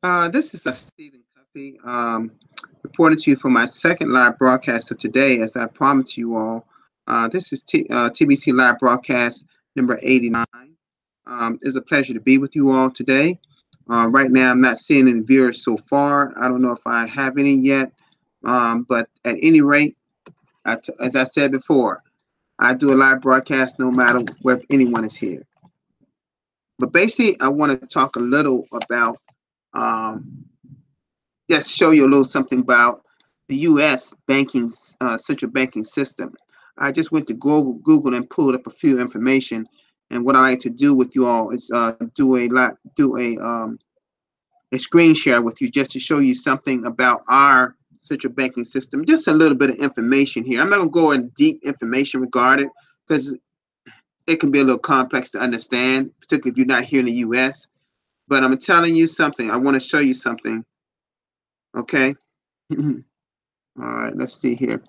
This is Stephen Cuffey, reporting to you for my second live broadcast of today. As I promised you all, this is TBC Live Broadcast number 89. It's a pleasure to be with you all today. Right now, I'm not seeing any viewers so far. I don't know if I have any yet, but at any rate, as I said before, I do a live broadcast no matter whether anyone is here. But basically, I want to talk a little about um, just show you a little something about the U.S. banking central banking system. I just went to Google and pulled up a few information, and what I like to do with you all is do a screen share with you just to show you something about our central banking system. Just a little bit of information here. I'm not gonna go in deep information regarding because it can be a little complex to understand, particularly if you're not here in the U.S. But I'm telling you something. I want to show you something. Okay. All right, let's see here.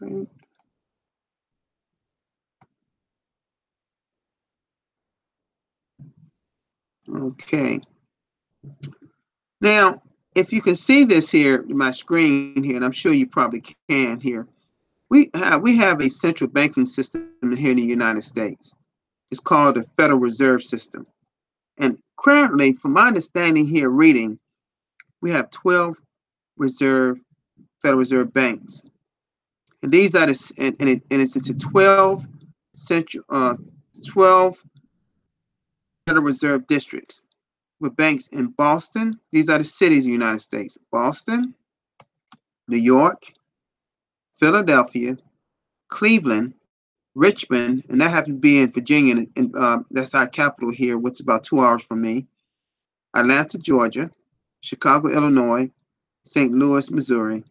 Okay. Okay. Now, if you can see this here, my screen here, and I'm sure you probably can here, we have a central banking system here in the United States. It's called the Federal Reserve System. And currently, from my understanding here reading, we have 12 reserve Federal Reserve banks. And these are it's into 12 Federal Reserve districts with banks in Boston. These are the cities in the United States: Boston, New York, Philadelphia, Cleveland, Richmond, and that happens to be in Virginia, and that's our capital here, which is about 2 hours from me. Atlanta, Georgia, Chicago, Illinois, St. Louis, Missouri,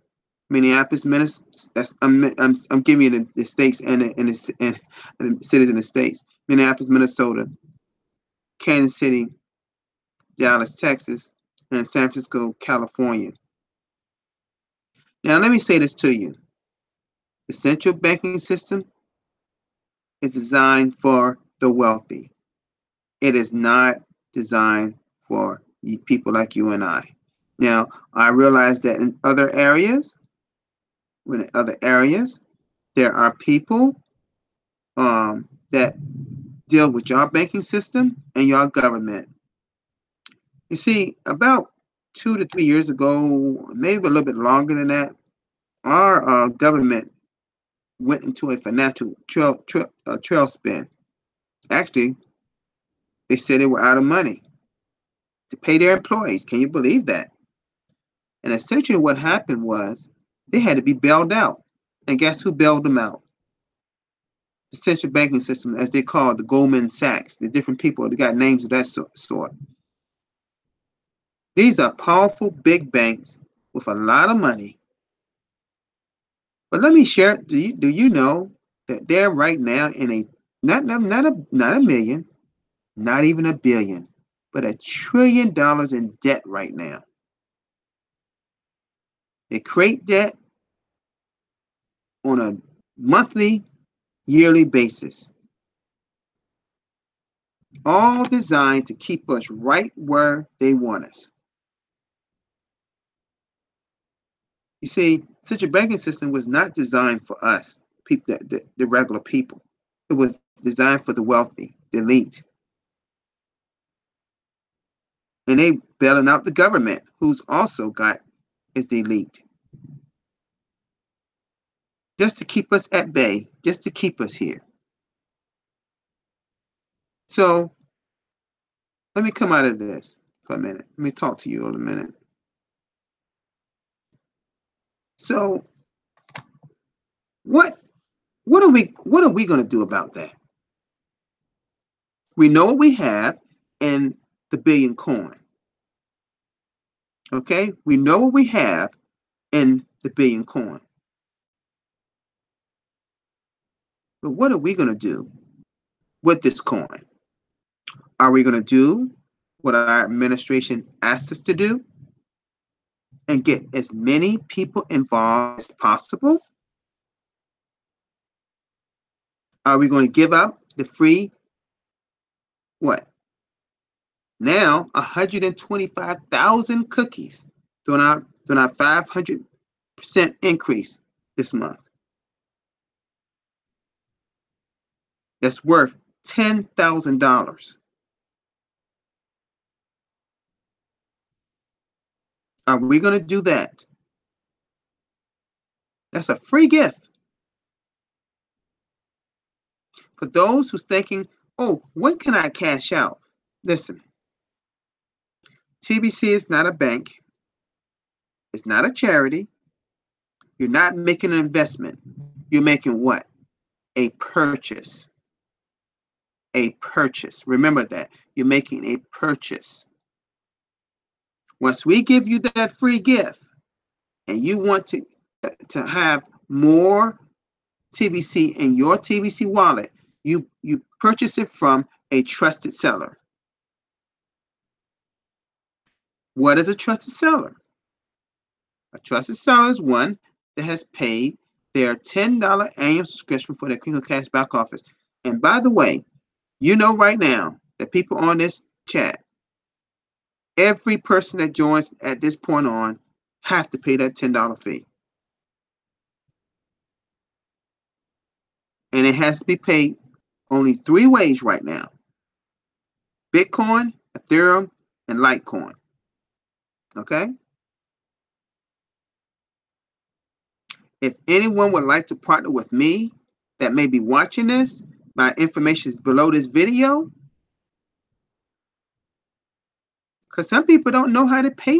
Minneapolis, Minnesota. I'm giving you the states and the cities in the states: Minneapolis, Minnesota, Kansas City, Dallas, Texas, and San Francisco, California. Now, let me say this to you. The central banking system is designed for the wealthy. It is not designed for people like you and I. Now, I realize that in other areas, there are people that deal with your banking system and your government. You see, about 2 to 3 years ago, maybe a little bit longer than that, our government went into a financial trail spin. Actually, they said they were out of money to pay their employees. Can you believe that? And essentially, what happened was they had to be bailed out. And guess who bailed them out? The central banking system, as they call it, the Goldman Sachs, the different people, they got names of that sort. These are powerful big banks with a lot of money. But let me share. Do you know that they're right now in a not a million, not even a billion, but $1 trillion in debt right now. They create debt on a monthly, yearly basis, all designed to keep us right where they want us. You see, such a banking system was not designed for us, people, the regular people. It was designed for the wealthy, the elite. And they bailing out the government, who's also got is the elite. Just to keep us at bay, just to keep us here. So let me come out of this for a minute. Let me talk to you in a minute. So what what are we going to do about that? We know what we have in the billion coin. Okay? We know what we have in the billion coin. But what are we going to do with this coin? Are we going to do what our administration asks us to do and get as many people involved as possible? Are we going to give up the free what? Now 125,000 cookies doing our 500% increase this month. That's worth $10,000. Are we going to do that? That's a free gift. For those who's thinking, oh, when can I cash out? Listen, TBC is not a bank. It's not a charity. You're not making an investment. You're making what? A purchase. A purchase. Remember that. You're making a purchase. Once we give you that free gift and you want to have more TBC in your TBC wallet, you purchase it from a trusted seller. What is a trusted seller? A trusted seller is one that has paid their $10 annual subscription for their Crinkle Cash back office. And by the way, you know right now that people on this chat, every person that joins at this point on have to pay that $10 fee. And it has to be paid only 3 ways right now: Bitcoin, Ethereum, and Litecoin. Okay? If anyone would like to partner with me that may be watching this, my information is below this video. Because some people don't know how to pay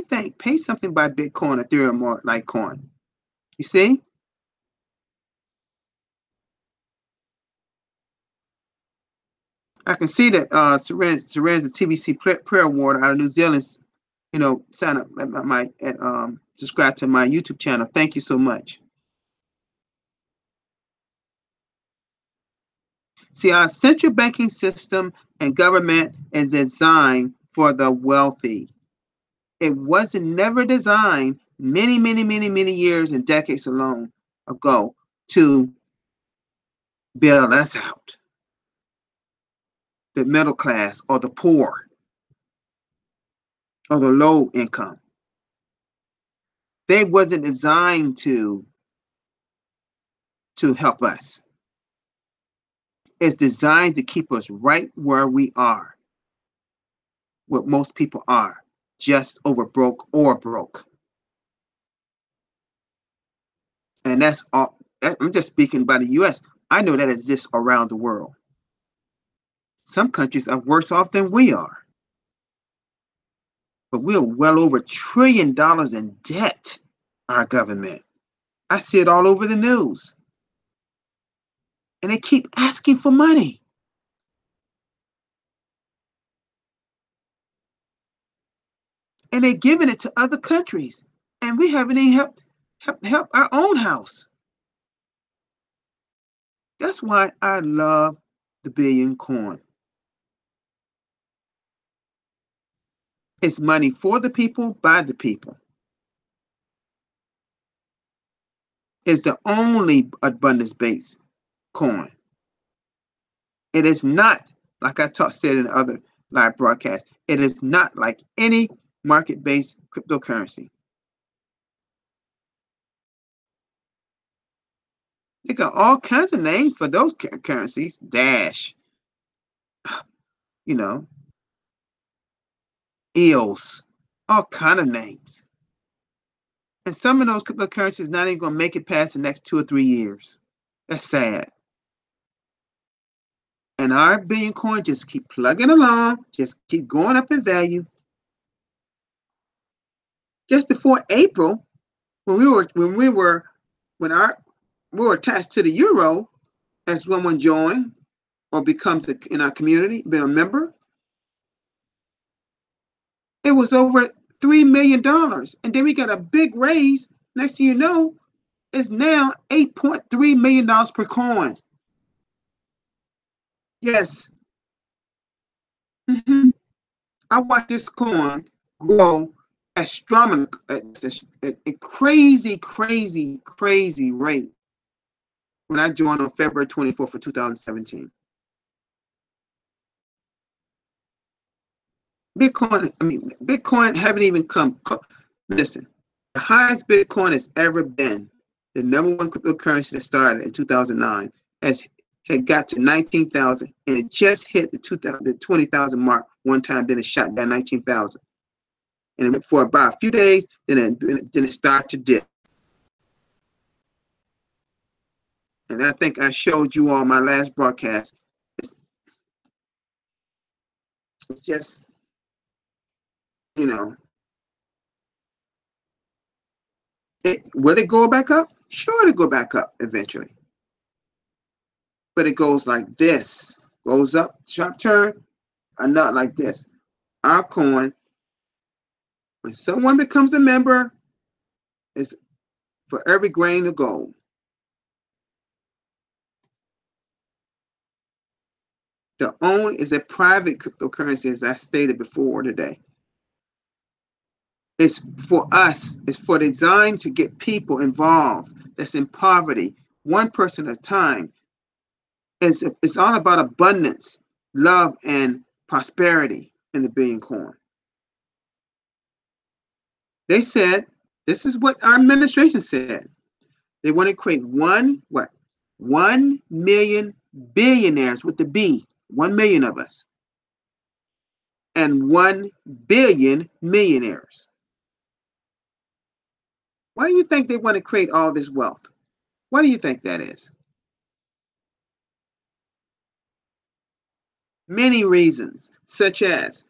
something by Bitcoin, Ethereum, or Litecoin. You see? I can see that Seren's the TBC Prayer Warrior out of New Zealand, sign up at subscribe to my YouTube channel. Thank you so much. See, our central banking system and government is designed for the wealthy. It wasn't never designed many years and decades ago to bail us out, the middle class or the poor or the low income. They wasn't designed to help us. It's designed to keep us right where we are, what most people are, just over broke or broke. And that's all. I'm just speaking about the US. I know that exists around the world. Some countries are worse off than we are. But we're well over $1 trillion in debt, our government. I see it all over the news. And they keep asking for money. And they're giving it to other countries. And we haven't even helped our own house. That's why I love the Billion Coin. It's money for the people, by the people. It's the only abundance-based coin. It is not, like I said in other live broadcasts, it is not like any market-based cryptocurrency. They got all kinds of names for those currencies. Dash, EOS, all kind of names. And some of those cryptocurrencies not even going to make it past the next 2 or 3 years. That's sad. And our Billion Coin just keep plugging along, just keep going up in value. Just before April, when we were attached to the euro, as someone joined or becomes in our community, been a member, it was over $3 million. And then we got a big raise. Next thing you know, it's now $8.3 million per coin. Yes. I watched this coin grow astronomical at a crazy rate when I joined on February 24th of 2017. Bitcoin haven't even come. Listen, the highest Bitcoin has ever been, the number one cryptocurrency that started in 2009, had got to 19,000, and it just hit the 20,000 mark one time. Then it shot down 19,000, and it went for about a few days. Then it started to dip. And I think I showed you all my last broadcast. It's just, you know, will it go back up? Sure, it'll go back up eventually. But it goes like this. Goes up, sharp turn, or not like this. Our coin, when someone becomes a member, is for every grain of gold. The only is a private cryptocurrency, as I stated before today. It's for us. It's for design to get people involved that's in poverty, one person at a time. It's all about abundance, love, and prosperity in the Billion Coin. They said, this is what our administration said. They want to create 1 million billionaires with the B, 1 million of us, and 1 billion millionaires. Why do you think they want to create all this wealth? Why do you think that is? Many reasons, such as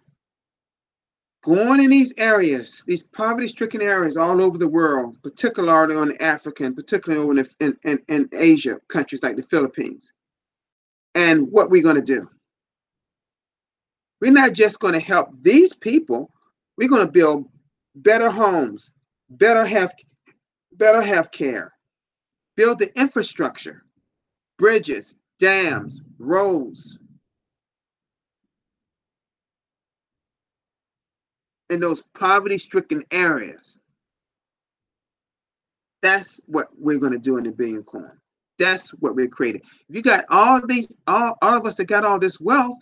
going in these areas, these poverty-stricken areas all over the world, particularly on the African, particularly over in Asia, countries like the Philippines. And what we're going to do? We're not just going to help these people. We're going to build better homes, better health care, build the infrastructure, bridges, dams, roads, in those poverty-stricken areas. That's what we're going to do in the Billion Coin. That's what we're creating. If you got all of us that got all this wealth,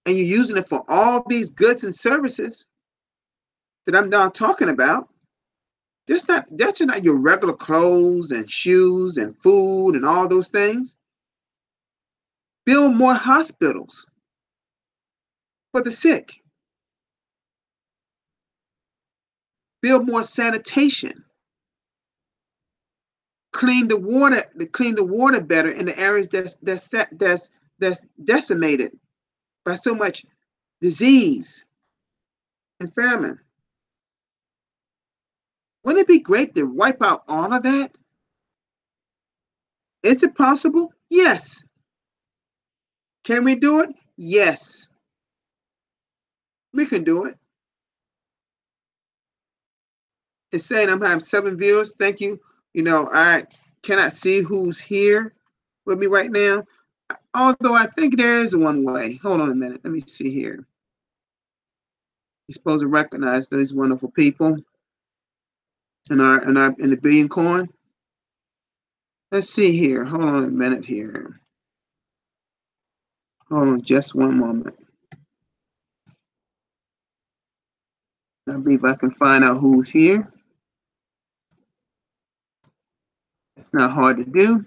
and you're using it for all these goods and services that I'm now talking about, that's not your regular clothes and shoes and food and all those things. Build more hospitals for the sick. Build more sanitation. Clean the water better in the areas that's decimated by so much disease and famine. Wouldn't it be great to wipe out all of that? Is it possible? Yes. Can we do it? Yes. We can do it. It's saying I'm having 7 viewers. Thank you. You know, I cannot see who's here with me right now. Although I think there is one way. Hold on a minute. Let me see here. You're supposed to recognize these wonderful people in the Billion Coin. Let's see here. Hold on a minute here. Hold on just one moment. I believe I can find out who's here. It's not hard to do.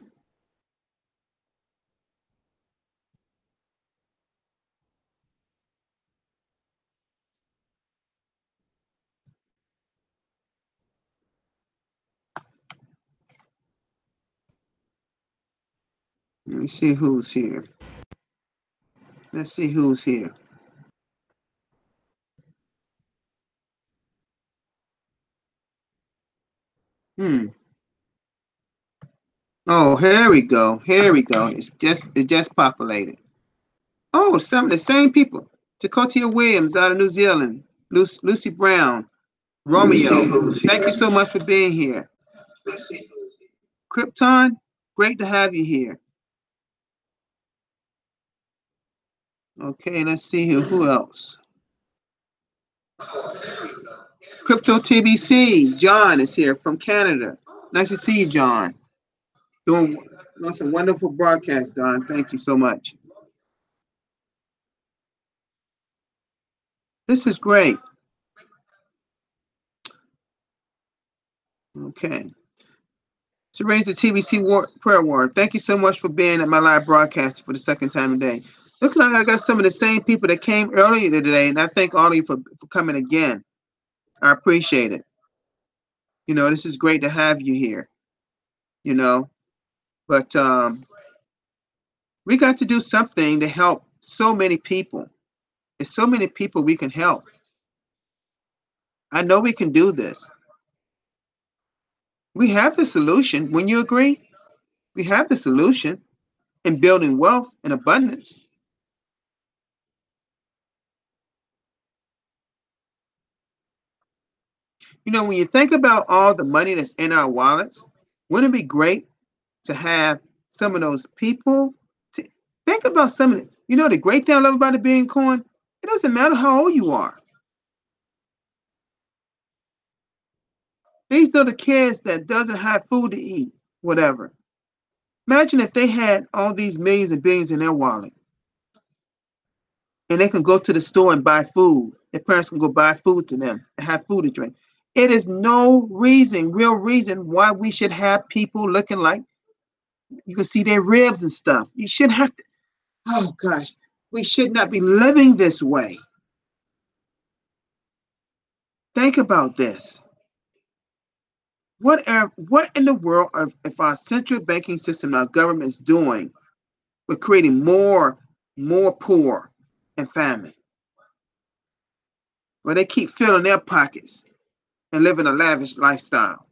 Let me see who's here. Let's see who's here. Oh, here we go. Here we go. It just populated. Oh, some of the same people. Takotia Williams out of New Zealand. Lucy Brown. Romeo. Thank you so much for being here. Krypton, great to have you here. Okay, let's see here. Who else? Crypto TBC. John is here from Canada. Nice to see you, John. Doing some wonderful broadcasts, Don. Thank you so much. This is great. Okay. To raise the TBC prayer word. Thank you so much for being at my live broadcast for the second time today. Looks like I got some of the same people that came earlier today, and I thank all of you for coming again. I appreciate it. You know, this is great to have you here. You know, but we got to do something to help so many people. There's so many people we can help. I know we can do this. We have the solution. When you agree, we have the solution in building wealth and abundance. You know, when you think about all the money that's in our wallets, wouldn't it be great to have some of those people to think about some of the, you know, the great thing I love about the Billion Coin, it doesn't matter how old you are. These are the kids that doesn't have food to eat, whatever. Imagine if they had all these millions and billions in their wallet and they can go to the store and buy food. Their parents can go buy food to them and have food to drink. It is no reason, real reason why we should have people looking like you can see their ribs and stuff. You shouldn't have to. Oh gosh, we should not be living this way. Think about this. What in the world if our central banking system, our government is doing with creating more poor and famine? Where they keep filling their pockets and living a lavish lifestyle.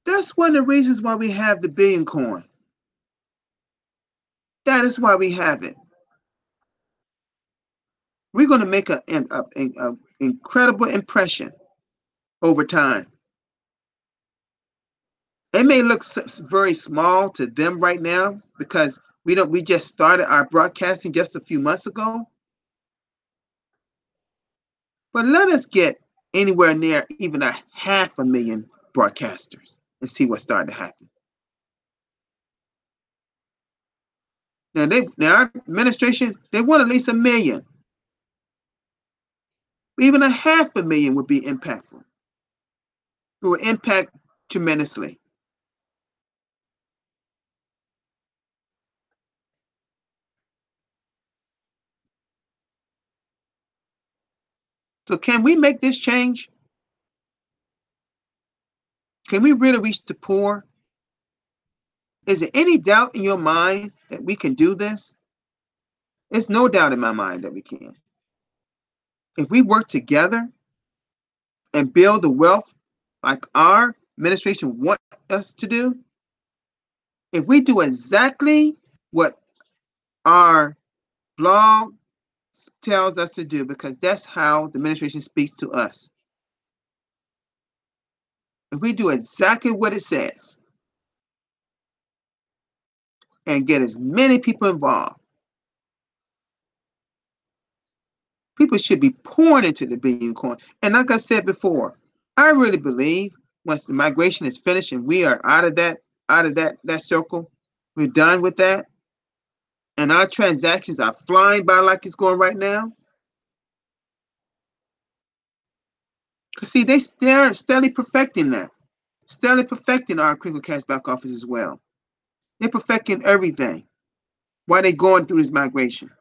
That's one of the reasons why we have the Billion Coin. That is why we have it. We're going to make an incredible impression over time. It may look very small to them right now because we just started our broadcasting just a few months ago. But let us get anywhere near even 500,000 broadcasters and see what's starting to happen. Now our administration, they want at least 1 million. Even 500,000 would be impactful. It will impact tremendously. So can we make this change? Can we really reach the poor? Is there any doubt in your mind that we can do this? There's no doubt in my mind that we can. If we work together and build the wealth like our administration wants us to do, if we do exactly what our blog tells us to do, because that's how the administration speaks to us. If we do exactly what it says and get as many people involved, people should be pouring into the Billion Coin. And like I said before, I really believe once the migration is finished and we are out of that circle, we're done with that, and our transactions are flying by like it's going right now. See, they're steadily perfecting that. Steadily perfecting our critical cash back office as well. They're perfecting everything while they're going through this migration.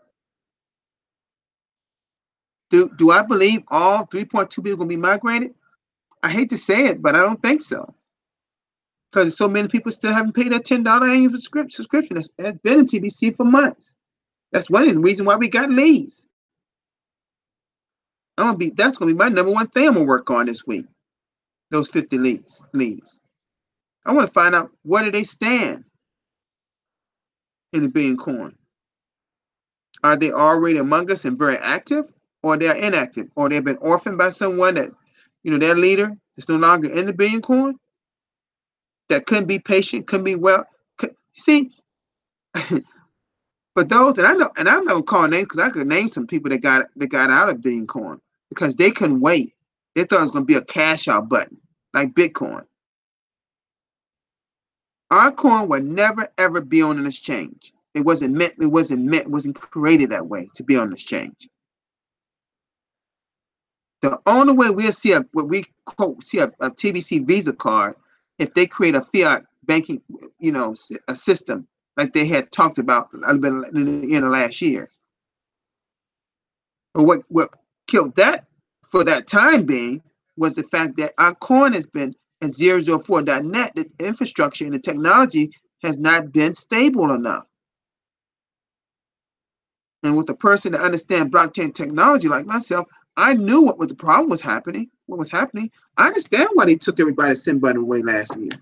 Do I believe all 3.2 billion are going to be migrated? I hate to say it, but I don't think so. Because so many people still haven't paid their $10 annual subscription that's been in TBC for months. That's one of the reasons why we got leads. That's gonna be my number one thing I'm gonna work on this week. Those 50 leads. I want to find out where do they stand in the Billion Coin. Are they already among us and very active, or they're inactive, or they've been orphaned by someone that, their leader is no longer in the Billion Coin? That couldn't be patient, couldn't be well. See, for those that I know, and I'm not gonna call names because I could name some people that got out of Billion Coin because they couldn't wait. They thought it was gonna be a cash out button like Bitcoin. Our coin will never ever be on an exchange. It wasn't created that way to be on the exchange. The only way we'll see what we quote see a TBC Visa card if they create a fiat banking, a system like they had talked about a little bit in the last year. But what killed that for that time being was the fact that our coin has been at 004.net. The infrastructure and the technology has not been stable enough. And with a person that understands blockchain technology like myself, I knew what was the problem was happening. What was happening? I understand why they took everybody's SIM button away last year.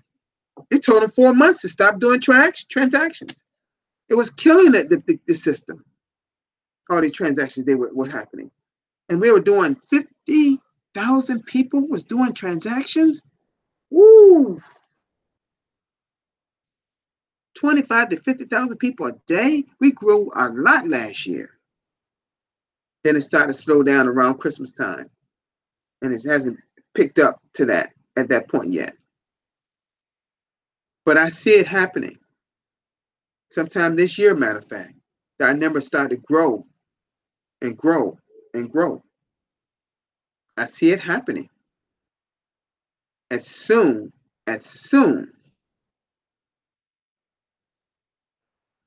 They told them 4 months to stop doing transactions. It was killing the system. All these transactions were happening, and we were doing 50,000 people was doing transactions. Woo! 25 to 50,000 people a day. We grew a lot last year. Then it started to slow down around Christmas time. And it hasn't picked up to that at that point yet. But I see it happening. Sometime this year, matter of fact, that number started to grow and grow and grow. I see it happening. As soon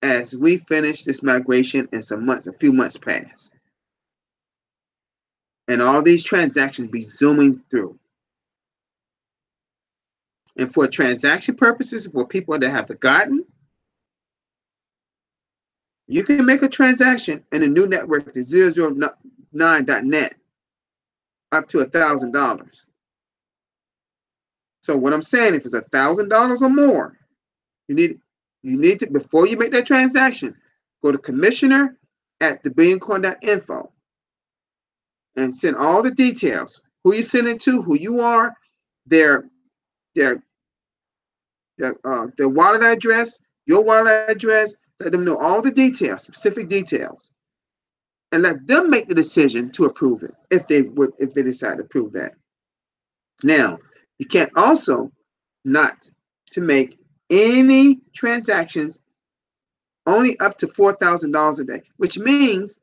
as we finish this migration and a few months pass. And all these transactions be zooming through. And for transaction purposes, for people that have forgotten, you can make a transaction in a new network to 009.net up to $1,000. So what I'm saying, if it's $1,000 or more, you need to, before you make that transaction, go to commissioner@thebillioncoin.info and send all the details, who you're sending to, who you are, their wallet address, your wallet address. Let them know all the details, specific details, and let them make the decision to approve it if they decide to approve that. Now, you can't also not to make any transactions only up to $4,000 a day, which means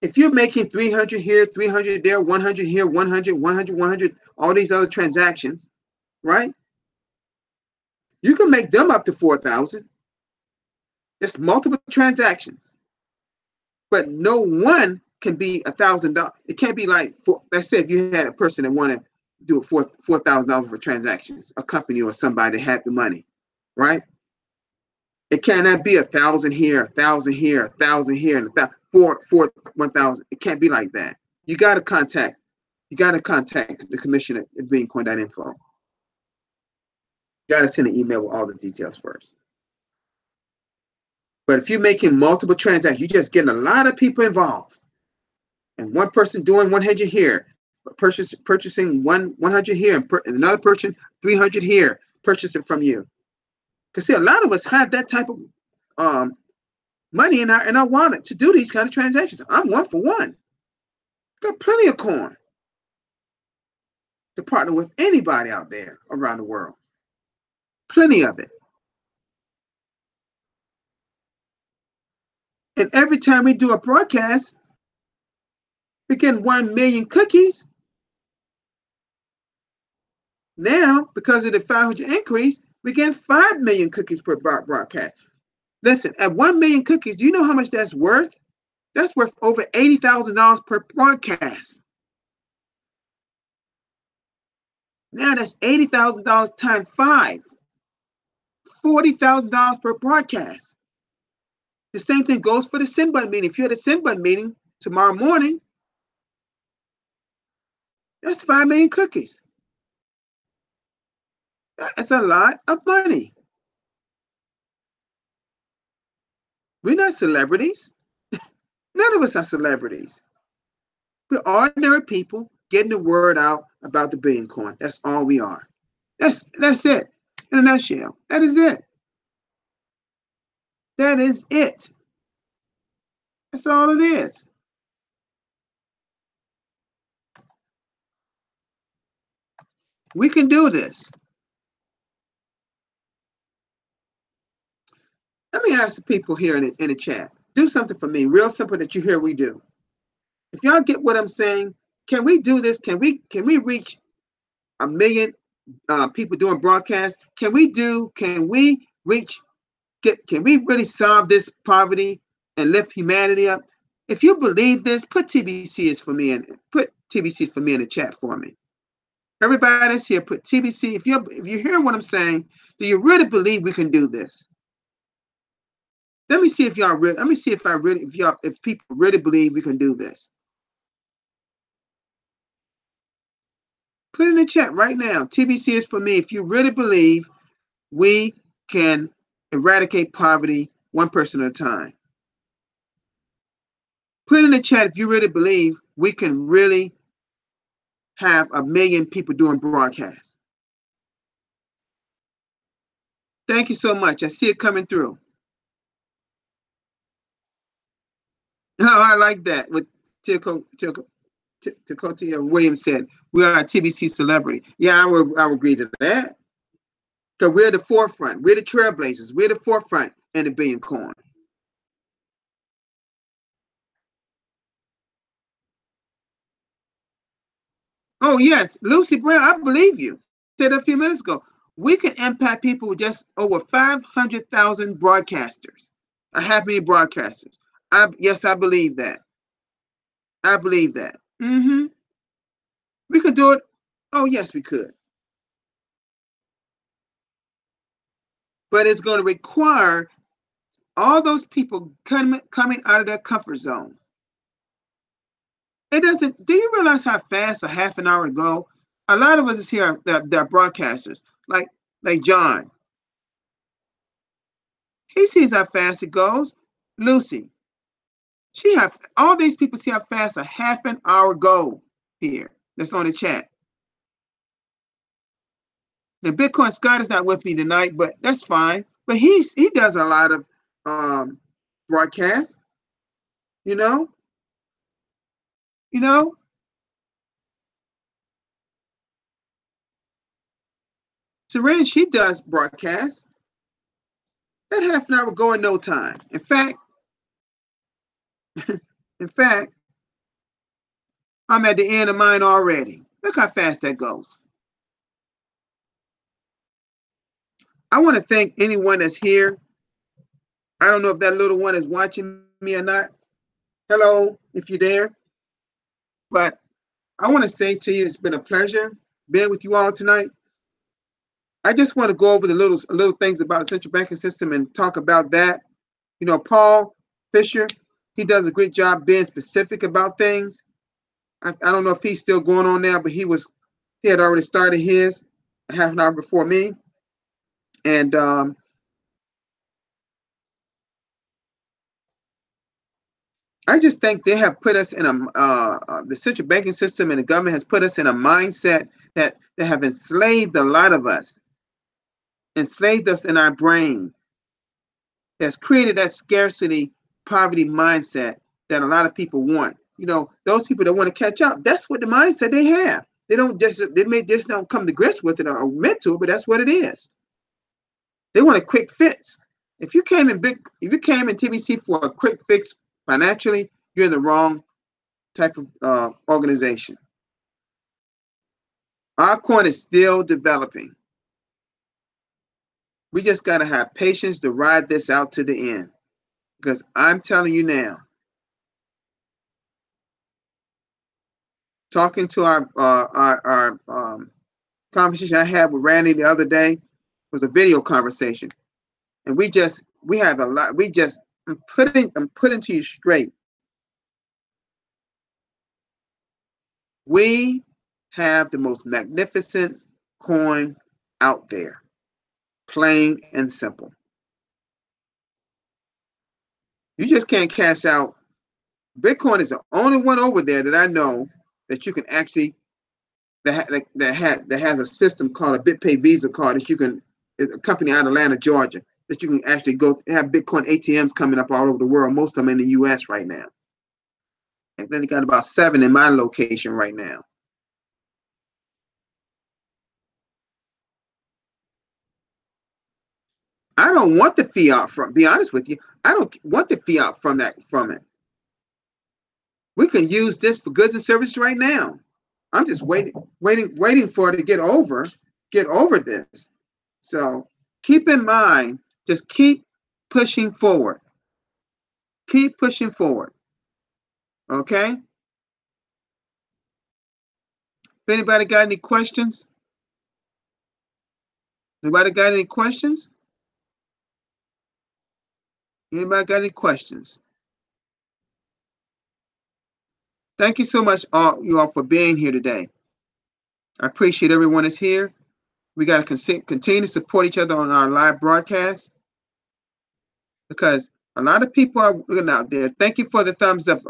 if you're making 300 here, 300 there, 100 here, 100, 100, 100, all these other transactions, right? You can make them up to 4,000. It's multiple transactions, but no one can be $1,000. It can't be like, let's say if you had a person that want to do $4,000 for transactions, a company or somebody that had the money, right? It cannot be 1,000 here, 1,000 here, 1,000 here, and 1,000. It can't be like that. You got to contact the commissioner at billioncoin.info. You got to send an email with all the details first. But if you're making multiple transactions, you're just getting a lot of people involved. And one person doing 100 here, purchasing 100 here, and another person 300 here, purchasing from you. Because see, a lot of us have that type of money in our wallet to do these kind of transactions. I'm one for one. Got plenty of coin to partner with anybody out there around the world. Plenty of it. And every time we do a broadcast, we get 1 million cookies. Now, because of the 500 increase, we get 5 million cookies per broadcast. Listen, at 1 million cookies, do you know how much that's worth? That's worth over $80,000 per broadcast. Now that's $80,000 times 5. $40,000 per broadcast. The same thing goes for the SIM button meeting. If you're at a SIM button meeting tomorrow morning, that's 5 million cookies. That's a lot of money. We're not celebrities. None of us are celebrities. We're ordinary people getting the word out about the Billion Coin. That's all we are. That's it. In a nutshell. That is it. That is it. That's all it is. We can do this. Let me ask the people here in the chat. Do something for me, real simple that you hear we do. If y'all get what I'm saying, can we do this? Can we reach 1 million people doing broadcasts? Can we really solve this poverty and lift humanity up? If you believe this, put TBC is for me and put TBC for me in the chat for me. Everybody that's here, put TBC. If you're hearing what I'm saying, do you really believe we can do this? Let me see if y'all really. Let me see if people really believe we can do this. Put it in the chat right now. TBC is for me. If you really believe we can eradicate poverty one person at a time. Put in the chat if you really believe we can really have 1 million people doing broadcasts. Thank you so much. I see it coming through. Oh, I like that. What Tekotia Williams said, we are a TBC celebrity. Yeah, I will agree to that. Because we're the forefront. We're the trailblazers. We're the forefront in the Billion Coin. Oh, yes. Lucy Brown, I believe you. Said a few minutes ago. We can impact people with just over 500,000 broadcasters. A half million broadcasters. Yes, I believe that. I believe that. We could do it. Oh, yes, we could. But it's going to require all those people coming out of their comfort zone. It doesn't. Do you realize how fast a half an hour ago? A lot of us here that broadcasters, like John. He sees how fast it goes. Lucy, all these people see how fast a half an hour go here. That's on the chat. The Bitcoin Scott is not with me tonight, but that's fine. But he does a lot of broadcasts. You know. Serene, she does broadcasts. That half an hour will go in no time. In fact, I'm at the end of mine already. Look how fast that goes. I want to thank anyone that's here. I don't know if that little one is watching me or not. Hello, if you're there. But I want to say to you, it's been a pleasure being with you all tonight. I just want to go over the little things about the central banking system and talk about that. You know, Paul Fisher, he does a great job being specific about things. I don't know if he's still going on now, but he had already started his a half an hour before me. And I just think they have put us in the central banking system and the government has put us in a mindset that have enslaved a lot of us, enslaved us in our brain, that's created that scarcity, poverty mindset that a lot of people want. You know, those people that want to catch up, that's what the mindset they have. They may just don't come to grips with it or meant to, but that's what it is. They want a quick fix. If you came in TBC for a quick fix financially, you're in the wrong type of organization. Our coin is still developing. We just got to have patience to ride this out to the end. Because I'm telling you now, talking to our conversation I had with Randy the other day was a video conversation, and we have a lot. I'm putting to you straight. We have the most magnificent coin out there, plain and simple. You just can't cash out. Bitcoin is the only one over there that I know that you can actually that has a system called a BitPay Visa card that you can. It's a company out of Atlanta, Georgia, that you can actually go have Bitcoin ATMs coming up all over the world. Most of them in the U.S. right now. And then they got about 7 in my location right now. I don't want the fiat from. Be honest with you, I don't want the fiat from it. We can use this for goods and services right now. I'm just waiting for it to get over this. So keep in mind, just keep pushing forward. Keep pushing forward. Okay? If anybody got any questions? Anybody got any questions? Anybody got any questions? Thank you so much, you all, for being here today. I appreciate everyone that's here. We got to continue to support each other on our live broadcast, because a lot of people are looking out there. Thank you for the thumbs up.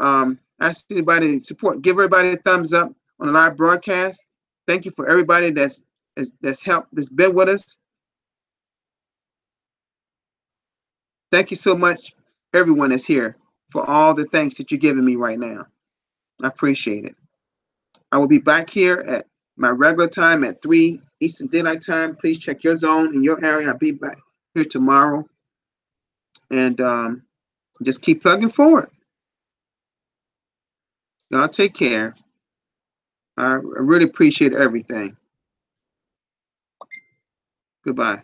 Ask anybody to support. Give everybody a thumbs up on the live broadcast. Thank you for everybody that's helped, that's been with us. Thank you so much, everyone that's here, for all the thanks that you're giving me right now. I appreciate it. I will be back here at my regular time at 3 Eastern Daylight Time. Please check your zone in your area. I'll be back here tomorrow. And just keep plugging forward. Y'all take care. I really appreciate everything. Goodbye.